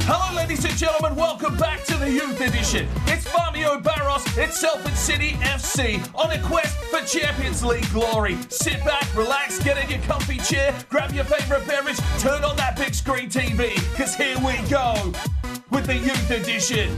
Hello ladies and gentlemen, welcome back to the Youth Edition. It's Barmio Barros, it's Salford City FC on a quest for Champions League glory. Sit back, relax, get in your comfy chair, grab your favourite beverage, turn on that big screen TV, because here we go with the Youth Edition.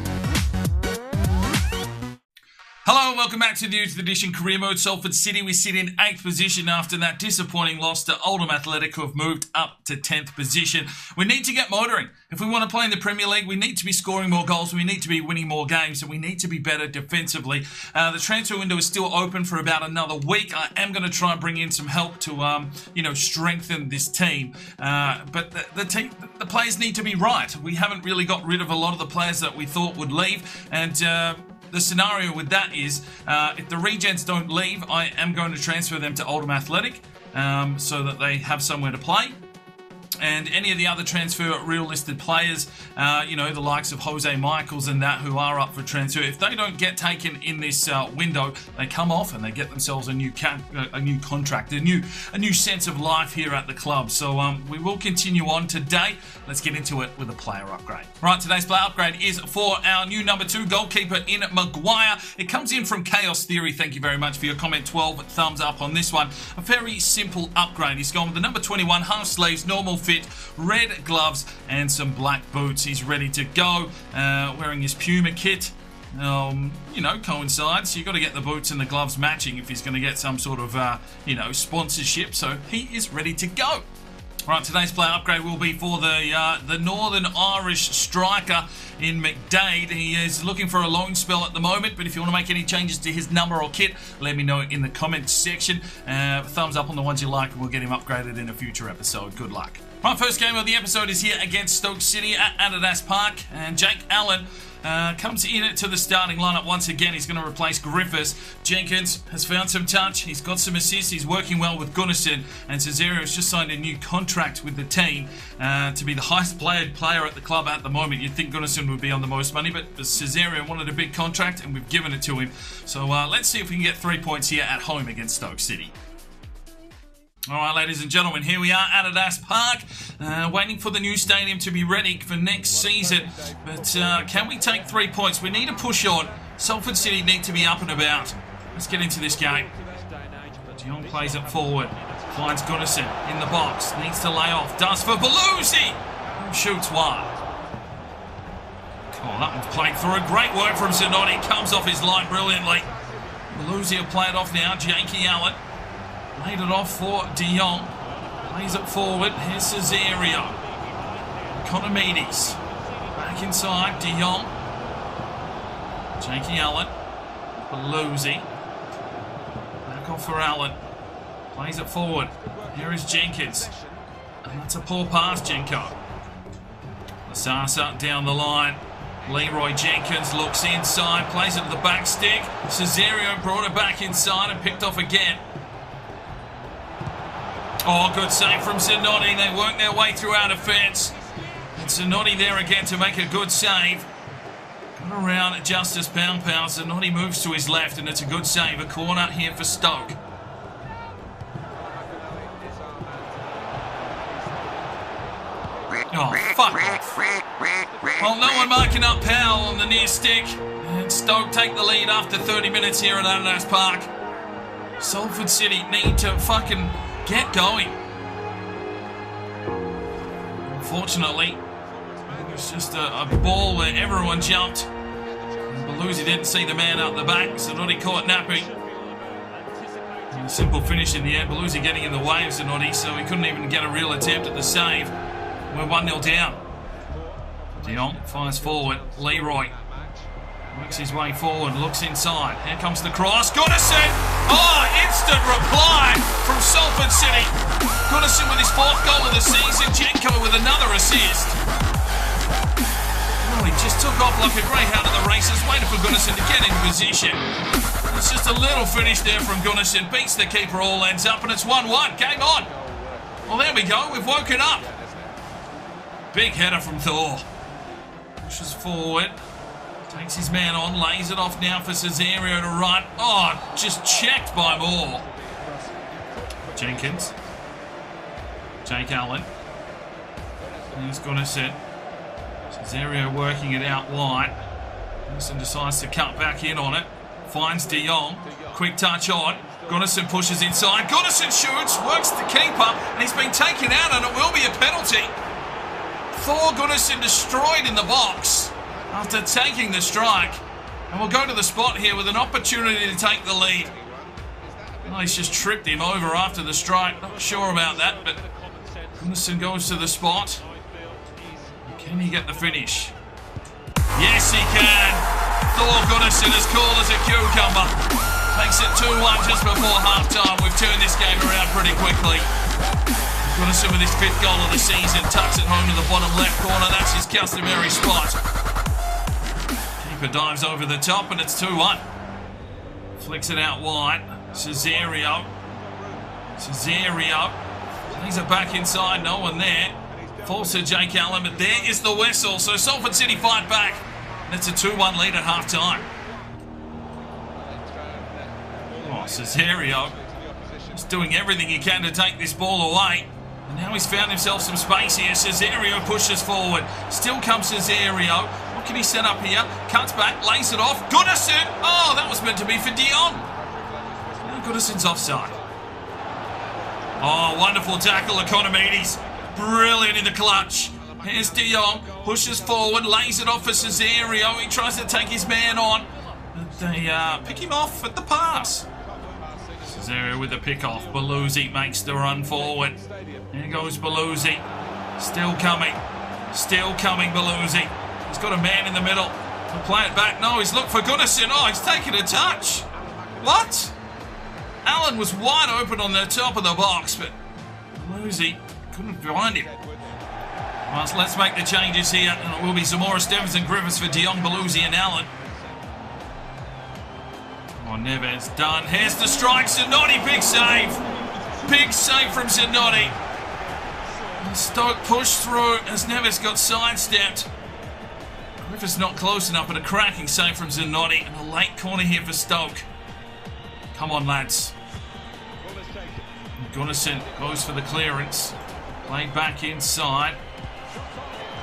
Hello and welcome back to the Youth Edition Career Mode. Salford City, we sit in 8th position after that disappointing loss to Oldham Athletic, who have moved up to 10th position. We need to get motoring. If we want to play in the Premier League, we need to be scoring more goals, we need to be winning more games, and we need to be better defensively. The transfer window is still open for about another week. I am going to try and bring in some help to, strengthen this team. But the players need to be right. We haven't really got rid of a lot of the players that we thought would leave, and the scenario with that is, if the regens don't leave, I am going to transfer them to Oldham Athletic so that they have somewhere to play. And any of the other transfer real-listed players, the likes of Jose Michaels and that, who are up for transfer, if they don't get taken in this window, they come off and they get themselves a new contract, a new sense of life here at the club. So we will continue on today. Let's get into it with a player upgrade. Right, today's player upgrade is for our new number 2 goalkeeper in Maguire. It comes in from Chaos Theory. Thank you very much for your comment. 12 thumbs up on this one. A very simple upgrade. He's gone with the number 21, half sleeves, normal fit, red gloves and some black boots. He's ready to go, wearing his Puma kit. Coincides. So you've got to get the boots and the gloves matching if he's going to get some sort of, sponsorship. So he is ready to go. Right, today's player upgrade will be for the Northern Irish striker in McDade. He is looking for a loan spell at the moment, but if you want to make any changes to his number or kit, let me know in the comments section. Thumbs up on the ones you like, and we'll get him upgraded in a future episode. Good luck. Right, first game of the episode is here against Stoke City at AdioszPL, and Jake Allen comes in to the starting lineup once again. He's going to replace Griffiths. Jenkins has found some touch. He's got some assists. He's working well with Gunnarsson, and Cesario has just signed a new contract with the team to be the highest paid player at the club at the moment. You'd think Gunnarsson would be on the most money, but Cesario wanted a big contract, and we've given it to him. So let's see if we can get 3 points here at home against Stoke City. All right, ladies and gentlemen, here we are at AdioszPL, waiting for the new stadium to be ready for next season. But can we take 3 points? We need to push on. Salford City need to be up and about. Let's get into this game. De Jong plays it forward. Finds Gunnarsson in the box. Needs to lay off. Does for Belusi. Shoots wide. Oh, that one's played through. Great work from Zanotti. Comes off his line brilliantly. Belusi will play it off now. Jakey Allen. Laid it off for De Jong. Plays it forward. Here's Cesario. Economides. Back inside. De Jong. Jakey Allen. Belusi. Back off for Allen. Plays it forward. Here is Jenkins. And that's a poor pass, Jenko. Lasasa down the line. Leroy Jenkins looks inside. Plays it to the back stick. Cesario brought it back inside and picked off again. Oh, good save from Zanotti. They work their way through our defence. And Zanotti there again to make a good save. Got around Justice Pound. Zanotti moves to his left, and it's a good save. A corner here for Stoke. Oh, fuck off. Well, no one marking up Powell on the near stick. And Stoke take the lead after 30 minutes here at AdioszPL. Salford City need to fucking get going. Unfortunately, it was just a ball where everyone jumped. And Belusi didn't see the man out the back. Zanotti caught napping. And a simple finish in the end. Belusi getting in the way of Zanotti, so he couldn't even get a real attempt at the save. We're 1-0 down. De Jong fires forward. Leroy works his way forward, looks inside. Here comes the cross. Gunnarsson! Oh, instant reply from Salford City. Gunnarsson with his 4th goal of the season. Jenko with another assist. Oh, he just took off like a greyhound at the races, waiting for Gunnarsson to get in position. It's just a little finish there from Gunnarsson. Beats the keeper, all ends up, and it's 1-1. Game on. Well, there we go. We've woken up. Big header from Thor. Pushes forward. Takes his man on, lays it off now for Cesario to run. Oh, just checked by Moore. Jenkins. Jake Allen. He's Gunnarsson. Cesario working it out wide. Gunnarsson decides to cut back in on it. Finds De Jong. Quick touch on. Gunnarsson pushes inside. Gunnarsson shoots. Works the keeper. And he's been taken out and it will be a penalty. Thor Gunnarsson destroyed in the box after taking the strike. And we'll go to the spot here with an opportunity to take the lead. Oh, he's just tripped him over after the strike. Not sure about that, but Gunnarsson goes to the spot. Can he get the finish? Yes, he can. Thor Gunnarsson as cool as a cucumber. Makes it 2-1 just before half-time. We've turned this game around pretty quickly. Gunnarsson with his 5th goal of the season. Tucks it home to the bottom left corner. That's his customary spot. Keeper dives over the top and it's 2-1. Flicks it out wide. Cesario. He's back inside. No one there. Falls to Jake Allen, but there is the whistle. So Salford City fight back. And it's a 2-1 lead at half-time. Oh, Cesario is doing everything he can to take this ball away. And now he's found himself some space here. Cesario pushes forward. Still comes Cesario. What can he set up here? Cuts back, lays it off. Gunnarsson! Oh, that was meant to be for De Jong. Now Gunnarsson's offside. Oh, wonderful tackle, Economides. Brilliant in the clutch. Here's De Jong, pushes forward, lays it off for Cesario. He tries to take his man on. But they pick him off at the pass. Cesario with the pick-off. Belusi makes the run forward. There goes Belusi. Still coming, Belusi. He's got a man in the middle. He'll play it back. No, he's looked for Gunnarsson. Oh, he's taken a touch. What? Allen was wide open on the top of the box, but Belusi couldn't find him. Well, so let's make the changes here, and it will be Zamora, Stevens and Griffiths for De Jong, Belusi and Allen. Oh, Neves done. Here's the strike. Zanotti, big save. Big save from Zanotti. Stoke pushed through as Neves got sidestepped. Griffiths not close enough, but a cracking save from Zanotti. And a late corner here for Stoke. Come on, lads. Gunnarsson goes for the clearance. Played back inside.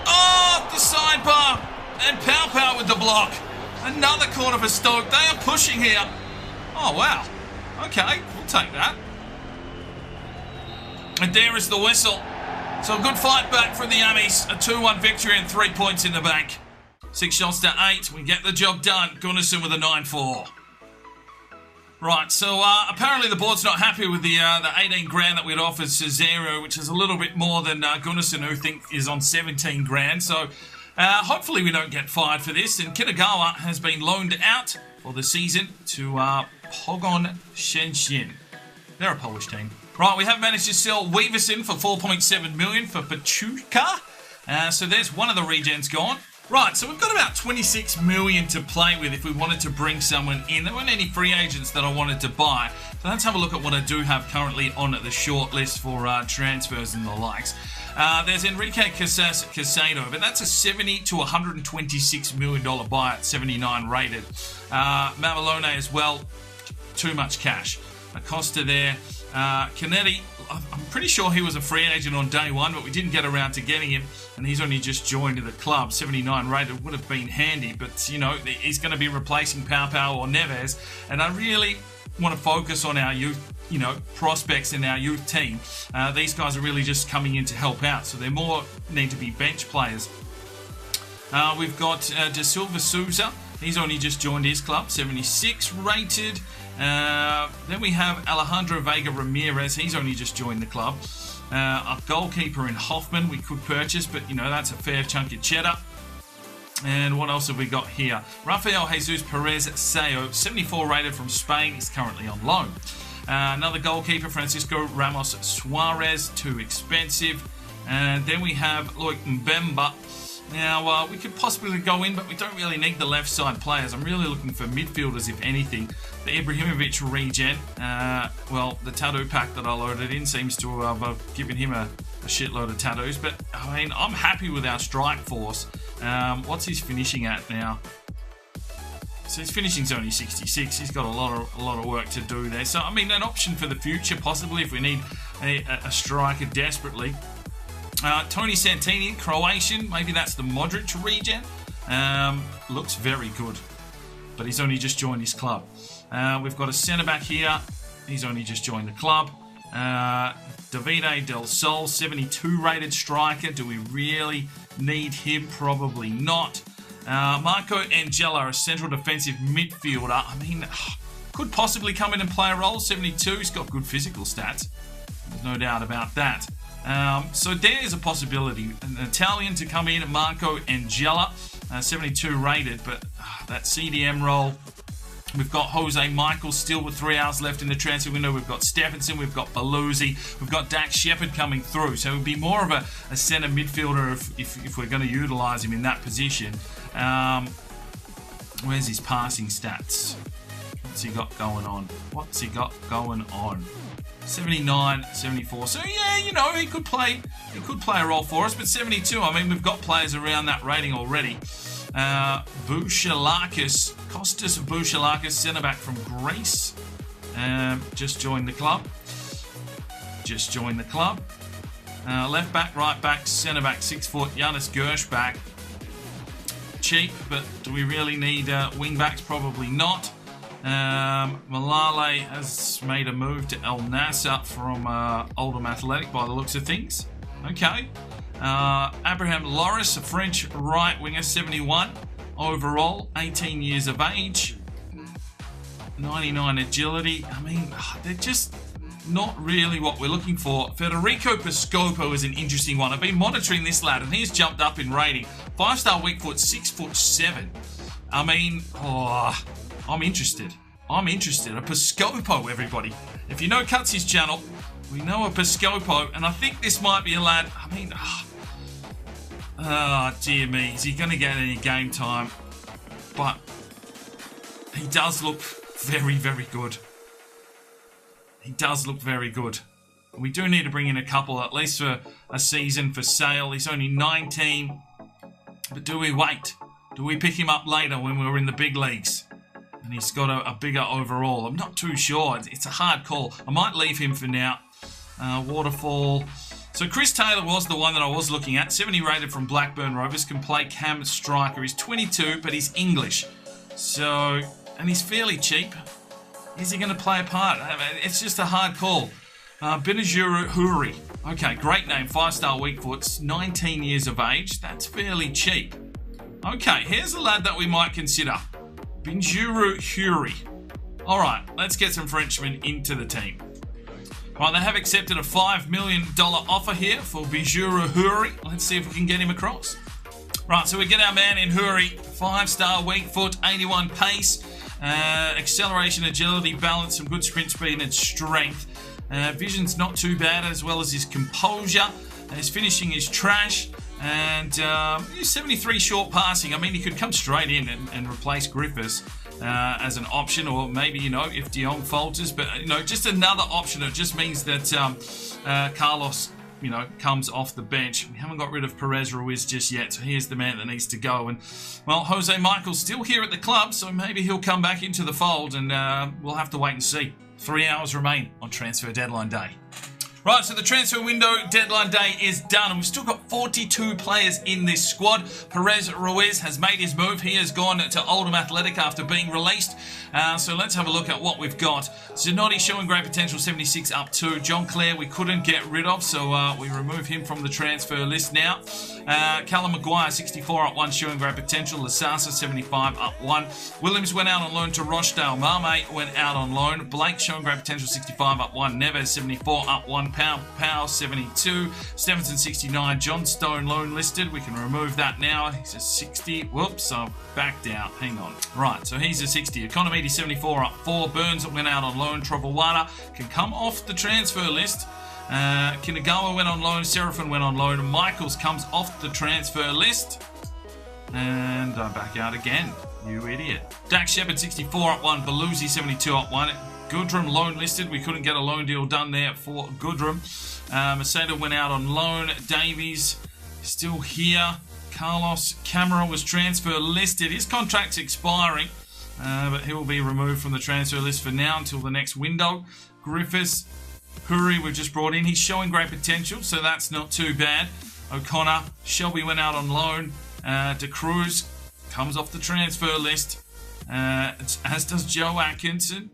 Oh, the sidebar. And Pow with the block. Another corner for Stoke. They are pushing here. Oh, wow. Okay, we'll take that. And there is the whistle. So a good fight back from the Ammies. A 2-1 victory and 3 points in the bank. 6 shots to 8. We get the job done. Gunnarsson with a 9-4. Right, so apparently the board's not happy with the 18 grand that we'd offered Cesario, which is a little bit more than Gunnarsson, who think is on 17 grand. So hopefully we don't get fired for this. And Kitagawa has been loaned out for the season to Pogon Shenzhen. They're a Polish team. Right, we have managed to sell Weaverson for 4.7 million for Pachuca. So there's one of the regens gone. Right, so we've got about 26 million to play with if we wanted to bring someone in. There weren't any free agents that I wanted to buy. So let's have a look at what I do have currently on the short list for transfers and the likes. There's Enrique Casado, but that's a $70 to $126 million buy at 79 rated. Mamalone as well, too much cash. Acosta there. Canetti, I'm pretty sure he was a free agent on day one, but we didn't get around to getting him, and he's only just joined the club. 79 rated would have been handy, but, you know, he's going to be replacing Pau or Neves, and I really want to focus on our youth, you know, prospects in our youth team. These guys are really just coming in to help out, so they're more need to be bench players. We've got De Silva Souza. He's only just joined his club, 76 rated. Then we have Alejandro Vega Ramirez. He's only just joined the club. A goalkeeper in Hoffman we could purchase, but you know that's a fair chunk of cheddar. And what else have we got here? Rafael Jesus Perez Sayo, 74 rated from Spain. He's currently on loan. Another goalkeeper, Francisco Ramos Suarez, too expensive. And then we have Loic Mbemba. Now, we could possibly go in, but we don't really need the left side players. I'm really looking for midfielders, if anything. The Ibrahimovic regen, well, the tattoo pack that I loaded in seems to have given him a shitload of tattoos. But, I mean, I'm happy with our strike force. What's his finishing at now? So his finishing's only 66. He's got a lot of work to do there. So, I mean, an option for the future, possibly, if we need a striker desperately. Tony Santini, Croatian. Maybe that's the Modric regen. Looks very good, but he's only just joined his club. We've got a centre-back here. He's only just joined the club. Davide Del Sol, 72 rated striker. Do we really need him? Probably not. Marco Angela, a central defensive midfielder. I mean, could possibly come in and play a role. 72, he's got good physical stats. There's no doubt about that. So there's a possibility. An Italian to come in, Marco Angela, 72 rated, but that CDM role. We've got Jose Michael still with 3 hours left in the transfer window. We've got Stephenson, we've got Belusi, we've got Dax Shepard coming through. So it would be more of a centre midfielder if we're going to utilise him in that position. Where's his passing stats? What's he got going on? 79, 74. So yeah, you know, he could play a role for us, but 72, I mean, we've got players around that rating already. Bouchalakis, Kostas Bouchalakis, centre-back from Greece. Just joined the club. Left back, right back, centre-back, 6 foot, Janis Gershback. Cheap, but do we really need wing backs? Probably not. Malale has made a move to El Nasser from Oldham Athletic by the looks of things. Okay. Abraham Loris, a French right winger, 71 overall, 18 years of age, 99 agility. I mean, they're just not really what we're looking for. Federico Piscopo is an interesting one. I've been monitoring this lad, and he's jumped up in rating. 5-star weak foot, 6'7". I mean, I'm interested. A Piscopo, everybody. If you know Cuts' channel, we know a Piscopo, and I think this might be a lad. I mean, dear me, is he going to get any game time? But he does look very, very good. We do need to bring in a couple, at least for a season for sale. He's only 19. But do we wait? Do we pick him up later when we're in the big leagues? And he's got a bigger overall. I'm not too sure. It's a hard call. I might leave him for now. Waterfall. So Chris Taylor was the one that I was looking at. 70 rated from Blackburn Rovers. Can play cam striker. He's 22, but he's English. So, and he's fairly cheap. Is he going to play a part? It's just a hard call. Benazuru Huri. Okay, great name. 5-star weak foot. 19 years of age. That's fairly cheap. Okay, here's a lad that we might consider. Benazuru Huri. All right, let's get some Frenchmen into the team. Right, they have accepted a $5 million offer here for Benazuru Huri. Let's see if we can get him across. Right, so we get our man in Huri. 5-star weak foot, 81 pace. Acceleration, agility, balance, some good sprint speed and strength. Vision's not too bad, as well as his composure. His finishing is trash. And 73 short passing. I mean, he could come straight in and replace Griffiths as an option, or maybe, you know, if De Jong falters. But, you know, just another option. It just means that Carlos, you know, comes off the bench. We haven't got rid of Perez Ruiz just yet, so here's the man that needs to go. And, well, Jose Michael's still here at the club, so maybe he'll come back into the fold, and we'll have to wait and see. 3 hours remain on transfer deadline day. Right, so the transfer window deadline day is done, and we've still got 42 players in this squad. Perez Ruiz has made his move. He has gone to Oldham Athletic after being released. So let's have a look at what we've got. Zanotti showing great potential, 76 up 2. John Clare we couldn't get rid of, so we remove him from the transfer list now. Callum Maguire, 64 up 1, showing great potential. Lasasa, 75 up 1. Williams went out on loan to Rochdale. Mame went out on loan. Blake showing great potential, 65 up 1. Neves, 74 up 1. Powell, 72. Stephenson, 69. John Stone, loan listed. We can remove that now. He's a 60. Whoops, I've backed out. Hang on. Right, so he's a 60. Economidi, 74 up 4. Burns went out on loan. Trovawana can come off the transfer list. Kinagawa went on loan. Seraphin went on loan. Michaels comes off the transfer list. And I back out again. You idiot. Dax Shepard, 64 up 1. Belusi, 72 up 1. Goodrum loan listed. We couldn't get a loan deal done there for Goodrum. Macedo went out on loan. Davies still here. Carlos Camera was transfer listed. His contract's expiring, but he will be removed from the transfer list for now until the next window. Griffiths, Huri we've just brought in. He's showing great potential, so that's not too bad. O'Connor. Shelby went out on loan. De Cruz comes off the transfer list. As does Joe Atkinson.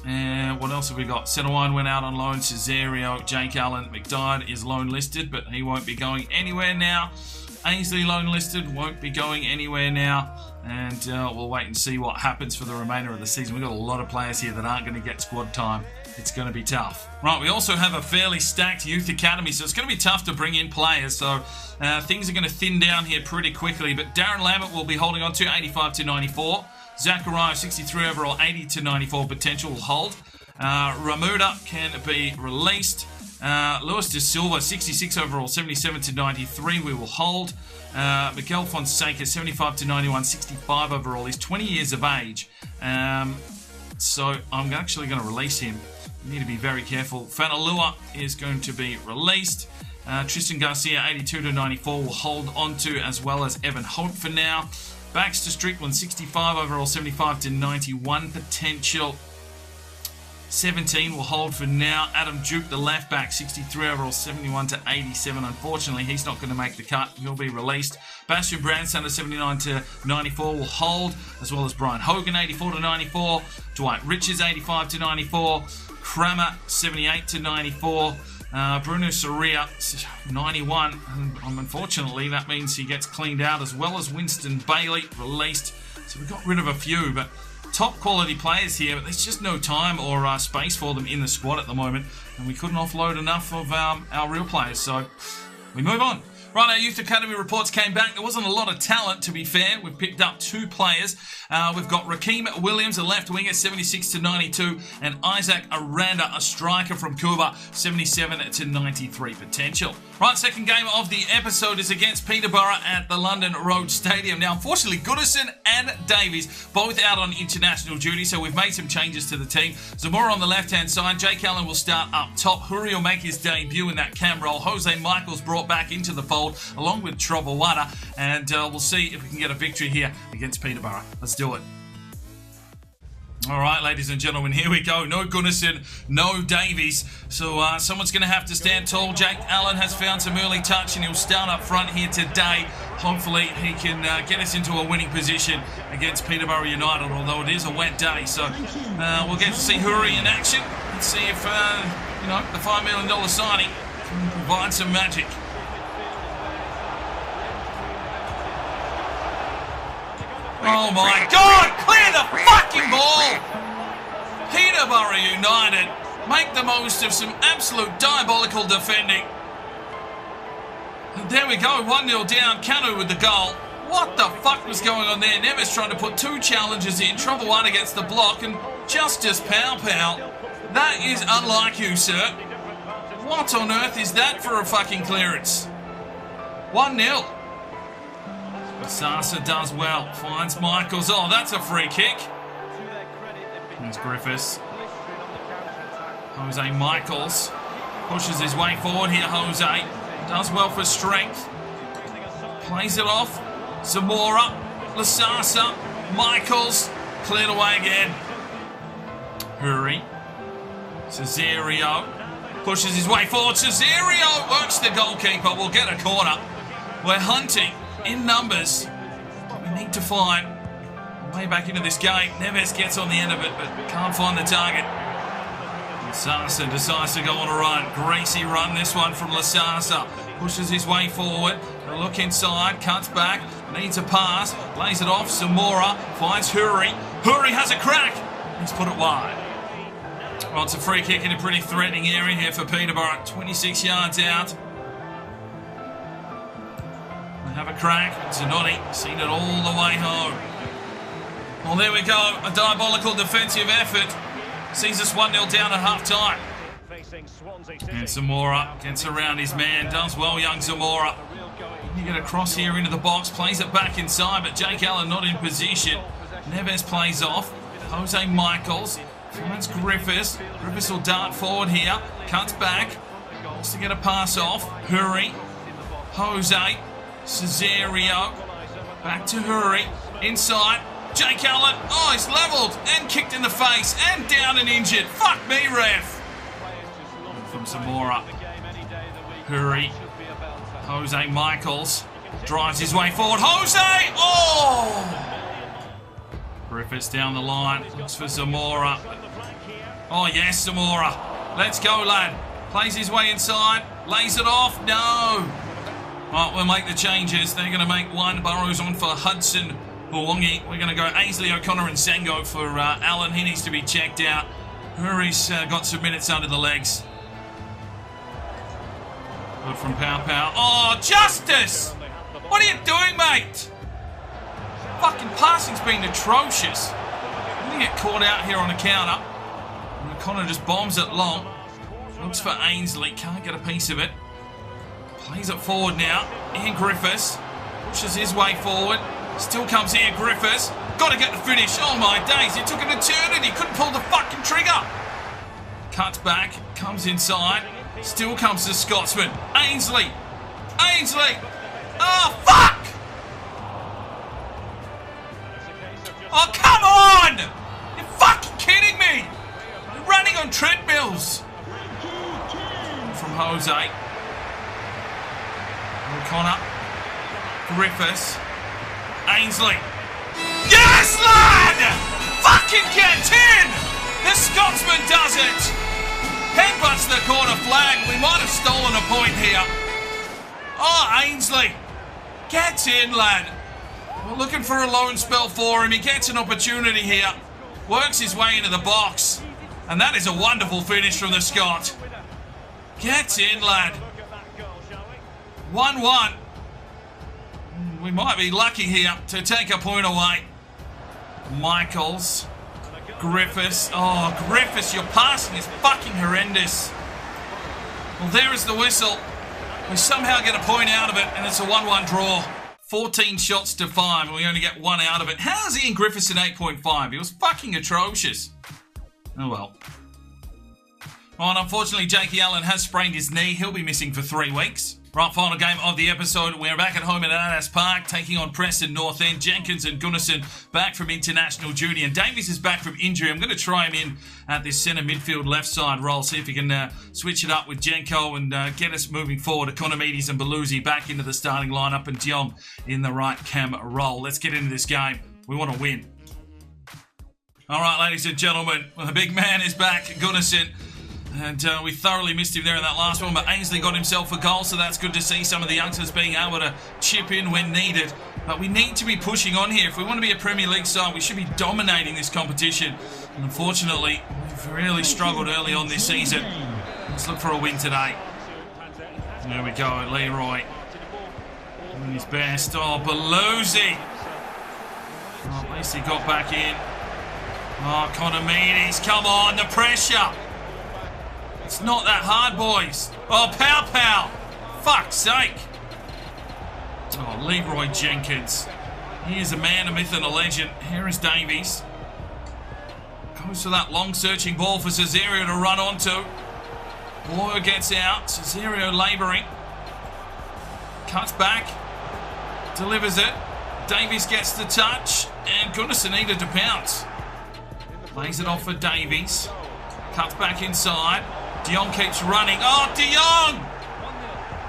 What else have we got? Settlewine went out on loan. Cesario, Jake Allen. McDyde is loan listed, but he won't be going anywhere now. Ainsley loan listed, won't be going anywhere now. And we'll wait and see what happens for the remainder of the season. We've got a lot of players here that aren't going to get squad time. It's going to be tough. Right, we also have a fairly stacked youth academy, so it's going to be tough to bring in players. So things are going to thin down here pretty quickly. But Darren Lambert will be holding on to 85 to 94. Zachariah, 63 overall, 80 to 94 potential will hold. Ramuda can be released. Luis de Silva, 66 overall, 77 to 93, we will hold. Miguel Fonseca, 75 to 91, 65 overall. He's 20 years of age. So I'm actually going to release him. You need to be very careful. Fanalua is going to be released. Tristan Garcia, 82 to 94, will hold on to, as well as Evan Holt for now. Baxter Strickland, 65 overall, 75 to 91 potential. 17 will hold for now. Adam Duke, the left back, 63 overall, 71 to 87. Unfortunately, he's not going to make the cut. He'll be released. Bastian Brandstander, 79 to 94, will hold, as well as Brian Hogan, 84 to 94. Dwight Richards, 85 to 94. Kramer, 78 to 94. Bruno Soria, 91. And unfortunately, that means he gets cleaned out, as well as Winston Bailey, released. So we got rid of a few, but top quality players here, but there's just no time or space for them in the squad at the moment, and we couldn't offload enough of our real players, so we move on. Right, our Youth Academy reports came back. There wasn't a lot of talent, to be fair. We've picked up 2 players. We've got Rakeem Williams, a left winger, 76 to 92, and Isaac Aranda, a striker from Cuba, 77 to 93 potential. Right, second game of the episode is against Peterborough at the London Road Stadium. Now, unfortunately, Goodison and Davies both out on international duty, so we've made some changes to the team. Zamora on the left-hand side. Jake Allen will start up top. Huri will make his debut in that cam role. Jose Michaels brought back into the fold, along with Trovawada, and we'll see if we can get a victory here against Peterborough. Let's do it. All right, ladies and gentlemen, here we go. No Gunnison, no Davies. So someone's going to have to stand tall. Jake Allen has found some early touch, and he'll start up front here today. Hopefully, he can get us into a winning position against Peterborough United, although it is a wet day. So we'll get to see Huri in action and see if, the $5 million signing can provide some magic. Oh my God! Clear the fucking ball! Peterborough United make the most of some absolute diabolical defending. And there we go, 1-0 down. Kanu with the goal. What the fuck was going on there? Neves trying to put 2 challenges in. Trovawada gets the block, and Justice Pow. That is unlike you, sir. What on earth is that for a fucking clearance? 1-0. Sasa does well, finds Michaels. Oh, that's a free kick. There's Griffiths. Jose Michaels pushes his way forward here. Jose does well for strength. Plays it off. Zamora, Lasasa, Michaels. Cleared away again. Huri. Cesario pushes his way forward. Cesario works the goalkeeper. We'll get a corner. We're hunting in numbers. We need to find a way back into this game. Neves gets on the end of it, but can't find the target. Lasasa decides to go on a run. Greasy run, this one from Lasasa. Pushes his way forward. A look inside, cuts back, needs a pass, lays it off. Zamora finds Huri. Huri has a crack. He's put it wide. Well, it's a free kick in a pretty threatening area here for Peterborough. 26 yards out. Have a crack. Zanotti seen it all the way home. Well, there we go. A diabolical defensive effort sees us 1-0 down at half-time. And Zamora gets around his man. Does well, young Zamora. You get a cross here into the box. Plays it back inside, but Jake Allen not in position. Neves plays off. Jose Michaels finds Griffiths. Griffiths will dart forward here. Cuts back. Wants to get a pass off. Huri. Jose. Cesario, back to Huri, inside, Jake Allen, oh, he's levelled and kicked in the face and down and injured. Fuck me, ref. From Zamora, Huri, Jose Michaels drives his way forward. Jose! Oh! Griffiths down the line. Looks for Zamora. Oh, yes, Zamora. Let's go, lad. Plays his way inside. Lays it off. No. Right, we'll make the changes. They're going to make one. Burrows on for Hudson Wongi. We're going to go Ainsley, O'Connor and Sengo for Allen. He needs to be checked out. Hurry's got some minutes under the legs. Good from Pow Pow. Oh, Justice! What are you doing, mate? Fucking passing's been atrocious. I'm going to get caught out here on a counter. And O'Connor just bombs it long. Looks for Ainsley. Can't get a piece of it. Plays it forward now. Ian Griffiths pushes his way forward. Still comes Ian Griffiths. Got to get the finish. Oh my days. It took an eternity. Couldn't pull the fucking trigger. Cuts back. Comes inside. Still comes the Scotsman. Ainsley. Ainsley. Oh, fuck! Oh, come on! You're fucking kidding me! You're running on treadmills. From Jose. O'Connor. Griffiths. Ainsley. Yes, lad! Fucking get in! The Scotsman does it! Headbutts the corner flag. We might have stolen a point here. Oh, Ainsley. Gets in, lad. We're looking for a loan spell for him. He gets an opportunity here. Works his way into the box. And that is a wonderful finish from the Scot. Gets in, lad. 1-1. We might be lucky here to take a point away. Michaels. Griffiths. Oh, Griffiths, your passing is fucking horrendous. Well, there is the whistle. We somehow get a point out of it, and it's a 1-1 draw. 14 shots to 5, and we only get 1 out of it. How is Ian Griffiths at 8.5? He was fucking atrocious. Oh, well. Well, and unfortunately, Jakey Allen has sprained his knee. He'll be missing for 3 weeks. Right, final game of the episode. We're back at home at Adiosz Park, taking on Preston North End. Jenkins and Gunnarsson back from international duty, and Davies is back from injury. I'm going to try him in at this centre midfield left side role, see if he can switch it up with Jenko and get us moving forward. Economides and Belusi back into the starting lineup, and Dion in the right cam role. Let's get into this game. We want to win. All right, ladies and gentlemen, well, the big man is back, Gunnarsson. And we thoroughly missed him there in that last one, but Ainsley got himself a goal, so that's good to see some of the youngsters being able to chip in when needed. But we need to be pushing on here. If we want to be a Premier League side, we should be dominating this competition. And unfortunately, we've really struggled early on this season. Let's look for a win today. There we go, Leroy. Doing his best. Oh, Belusi. Oh, at least he got back in. Oh, Economides, come on, the pressure. It's not that hard, boys. Oh, Pow Pow. Fuck's sake. Oh, Leroy Jenkins. He is a man, a myth and a legend. Here is Davies. Goes for that long searching ball for Cesario to run onto. Boyer gets out. Cesario labouring. Cuts back. Delivers it. Davies gets the touch. And Gunnarsson needed to pounce. Lays it off for Davies. Cuts back inside. Dion keeps running. Oh, Dion!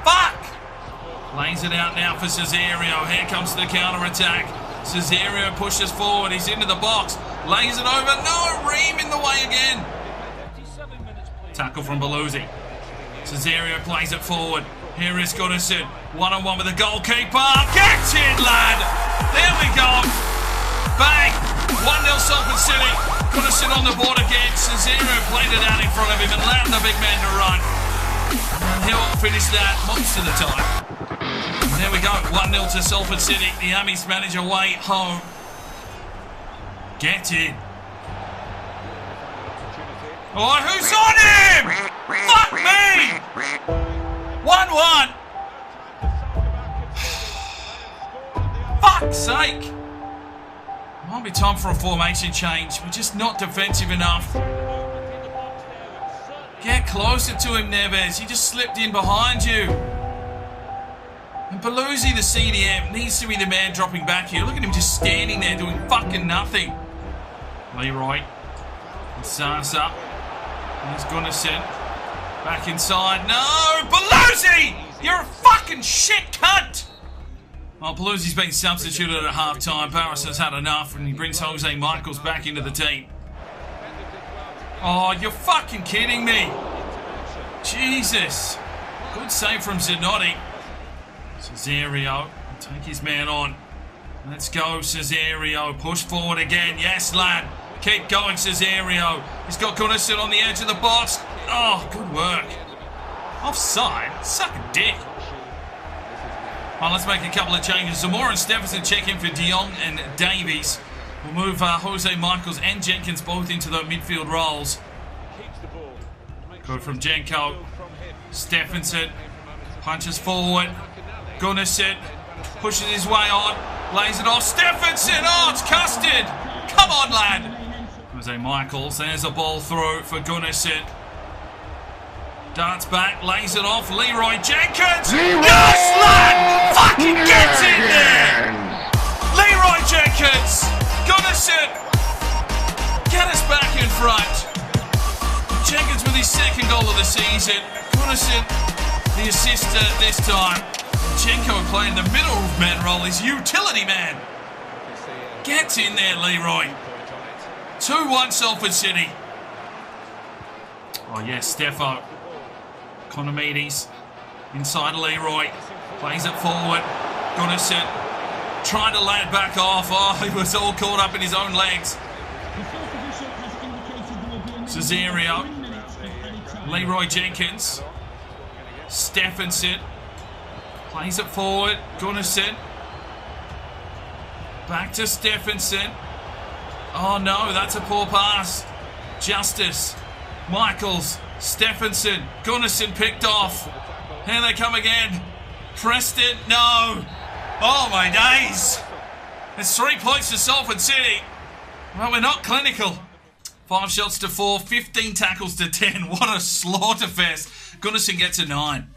Fuck! Lays it out now for Cesario. Here comes the counter-attack. Cesario pushes forward. He's into the box. Lays it over. No! Ream in the way again. Tackle from Belusi. Cesario plays it forward. Here is Gunnarsson. One-on-one with the goalkeeper. Gets in, lad! There we go. Bang! 1-0 Salford City. Gunnarsson on the board again. Cesario played it out in front of him and allowed the big man to run. And he'll finish that most of the time. And there we go. 1-0 to Salford City. The Armies manage away home. Get in. Oh, who's on him? Fuck me! 1-1. Fuck's sake. Might be time for a formation change. We're just not defensive enough. Get closer to him, Neves. He just slipped in behind you. And Belusi, the CDM, needs to be the man dropping back here. Look at him just standing there doing fucking nothing. Leroy. Sasa. There's Gunnarsson. Back inside. No! Belusi! You're a fucking shit cunt! Well, Paluzzi's been substituted at half-time. Barris has had enough, and he brings Jose Michaels back into the team. Oh, you're fucking kidding me. Jesus. Good save from Zanotti. Cesario, take his man on. Let's go, Cesario. Push forward again. Yes, lad. Keep going, Cesario. He's got Gunnarsson on the edge of the box. Oh, good work. Offside? Suck a dick. Well, let's make a couple of changes. Zamora and Stephenson check in for De Jong and Davies. We'll move Jose Michaels and Jenkins both into the midfield roles. Good from Jenko. Stephenson punches forward. Gunnarsson pushes his way on. Lays it off. Stephenson! Oh, it's Custard! Come on, lad! Jose Michaels. There's a ball through for Gunnarsson. Darts back, lays it off. Leroy Jenkins! Yes, lad! Fucking gets in there! Leroy Jenkins! Gunnarsson! Get us back in front. Jenkins with his second goal of the season. Gunnarsson, the assister this time. Jenko playing the middle man role, his utility man. Gets in there, Leroy. 2-1 Salford City. Oh, yes, Steffo. Konomides inside Leroy, plays it forward. Gunnarsson trying to lay it back off. Oh, he was all caught up in his own legs. Cesario, Leroy Jenkins, Stephenson plays it forward. Gunnarsson back to Stephenson. Oh no, that's a poor pass. Justice, Michaels. Stephenson, Gunnarsson picked off. Here they come again. Preston, no. Oh my days. It's 3 points to Salford City. Well, we're not clinical. 5 shots to 4, 15 tackles to 10. What a slaughterfest. Gunnarsson gets a 9.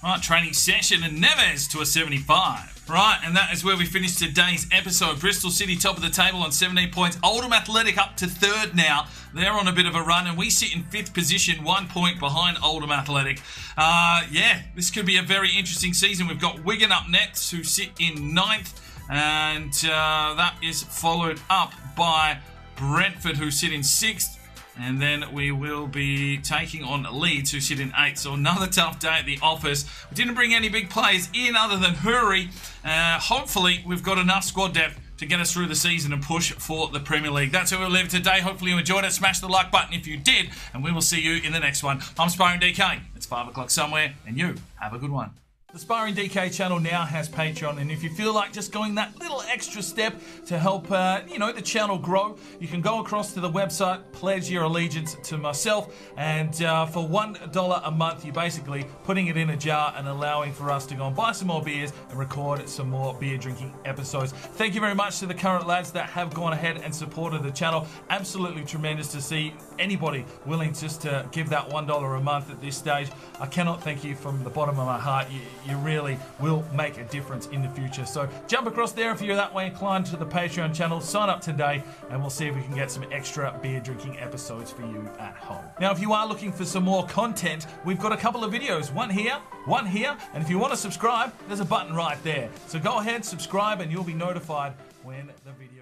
Right, training session and Neves to a 75. Right, and that is where we finish today's episode. Bristol City top of the table on 17 points. Oldham Athletic up to 3rd now. They're on a bit of a run, and we sit in 5th position, 1 point behind Oldham Athletic. Yeah, this could be a very interesting season. We've got Wigan up next, who sit in 9th, and that is followed up by Brentford, who sit in 6th. And then we will be taking on Leeds, who sit in 8th. So another tough day at the office. We didn't bring any big players in other than Hurry. Hopefully, we've got enough squad depth to get us through the season and push for the Premier League. That's where we'll leave today. Hopefully you enjoyed it. Smash the like button if you did. And we will see you in the next one. I'm Sparring DK. It's 5 o'clock somewhere. And you have a good one. The Sparring DK channel now has Patreon, and if you feel like just going that little extra step to help, the channel grow, you can go across to the website, pledge your allegiance to myself, and for $1 a month, you're basically putting it in a jar and allowing for us to go and buy some more beers and record some more beer drinking episodes. Thank you very much to the current lads that have gone ahead and supported the channel. Absolutely tremendous to see anybody willing just to give that $1 a month at this stage. I cannot thank you from the bottom of my heart. You really will make a difference in the future. So jump across there if you're that way inclined to the Patreon channel. Sign up today and we'll see if we can get some extra beer drinking episodes for you at home. Now, if you are looking for some more content, we've got a couple of videos. One here, and if you want to subscribe, there's a button right there. So go ahead, subscribe, and you'll be notified when the video